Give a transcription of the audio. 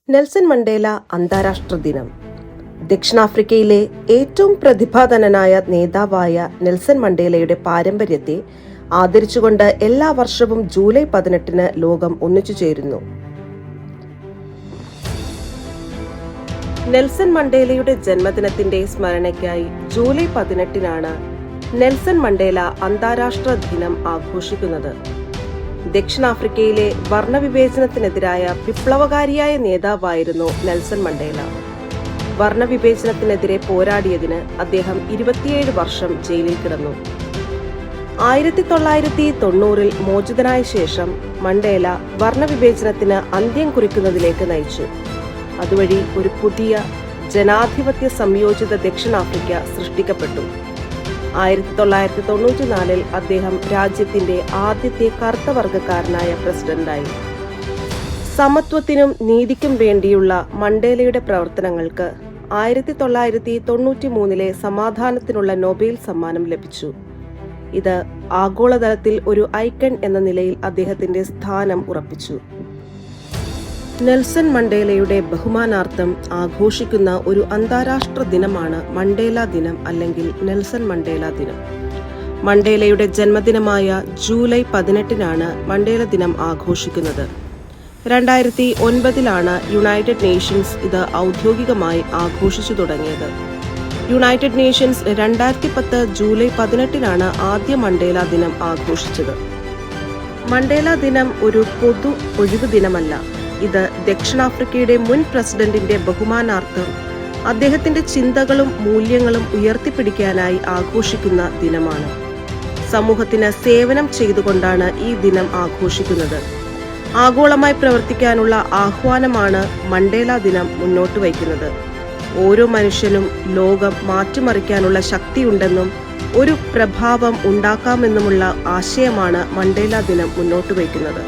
Nelson Mandela അന്താരാഷ്ട്ര ദിനം. ദക്ഷിണാഫ്രിക്കയിലെ ഏറ്റവും പ്രതിഭാധനനായ നേതാവായ നെൽസൺ മണ്ടേലയുടെ പാരമ്പര്യത്തെ ആദരിച്ചുകൊണ്ട് എല്ലാ വർഷവും ജൂലൈ 18 ലോകം ഒന്നിച്ചു ചേരുന്നു. നെൽസൺ മണ്ടേലയുടെ ജന്മദിനത്തിന്റെ സ്മരണയ്ക്കായി ജൂലൈ 18 നെൽസൺ മണ്ടേല അന്താരാഷ്ട്ര ദിനം ആഘോഷിക്കുന്നത്. ദക്ഷിണാഫ്രിക്കയിലെ വർണ്ണവിവേചനത്തിനെതിരായ വിപ്ലവകാരിയായ നേതാവായിരുന്നു നെൽസൺ മണ്ടേല. വർണ്ണവിവേചനത്തിനെതിരെ പോരാടിയതിന് അദ്ദേഹം 27 വർഷം ജയിലിൽ കിടന്നു. 1990 മോചിതനായ ശേഷം മണ്ടേല വർണ്ണവിവേചനത്തിന് അന്ത്യം കുറിക്കുന്നതിലേക്ക് നയിച്ചു. അതുവഴി ഒരു പുതിയ ജനാധിപത്യ സംയോജിത ദക്ഷിണാഫ്രിക്ക സൃഷ്ടിക്കപ്പെട്ടു. 1994 അദ്ദേഹം രാജ്യത്തിന്റെ ആദ്യത്തെ കറുത്ത വർഗക്കാരനായ പ്രസിഡന്റായി. സമത്വത്തിനും നീതിക്കും വേണ്ടിയുള്ള മണ്ടേലയുടെ പ്രവർത്തനങ്ങൾക്ക് 1993 സമാധാനത്തിനുള്ള നൊബേൽ സമ്മാനം ലഭിച്ചു. ഇത് ആഗോളതലത്തിൽ ഒരു ഐക്കൺ എന്ന നിലയിൽ അദ്ദേഹത്തിന്റെ സ്ഥാനം ഉറപ്പിച്ചു. നെൽസൺ മണ്ടേലയുടെ ബഹുമാനാർത്ഥം ആഘോഷിക്കുന്ന ഒരു അന്താരാഷ്ട്ര ദിനമാണ് മണ്ടേല ദിനം അല്ലെങ്കിൽ നെൽസൺ മണ്ടേല ദിനം. മണ്ടേലയുടെ ജന്മദിനമായ ജൂലൈ 18 മണ്ടേല ദിനം ആഘോഷിക്കുന്നത്. 2009 യുണൈറ്റഡ് നേഷൻസ് ഇത് ഔദ്യോഗികമായി ആഘോഷിച്ചു തുടങ്ങിയത്. യുണൈറ്റഡ് നേഷൻസ് 2010 ജൂലൈ 18 ആദ്യ മണ്ടേല ദിനം ആഘോഷിച്ചത്. മണ്ടേല ദിനം ഒരു പൊതു ഒഴിവു ദിനമല്ല. ഇത് ദക്ഷിണാഫ്രിക്കയുടെ മുൻ പ്രസിഡന്റിന്റെ ബഹുമാനാർത്ഥം അദ്ദേഹത്തിന്റെ ചിന്തകളും മൂല്യങ്ങളും ഉയർത്തിപ്പിടിക്കാനായി ആഘോഷിക്കുന്ന ദിനമാണ്. സമൂഹത്തിന് സേവനം ചെയ്തുകൊണ്ടാണ് ഈ ദിനം ആഘോഷിക്കുന്നത്. ആഗോളമായി പ്രവർത്തിക്കാനുള്ള ആഹ്വാനമാണ് മണ്ടേല ദിനം മുന്നോട്ട് വയ്ക്കുന്നത്. ഓരോ മനുഷ്യനും ലോകം മാറ്റിമറിക്കാനുള്ള ശക്തിയുണ്ടെന്നും ഒരു പ്രഭാവം ഉണ്ടാക്കാമെന്നുമുള്ള ആശയമാണ് മണ്ടേല ദിനം മുന്നോട്ട് വയ്ക്കുന്നത്.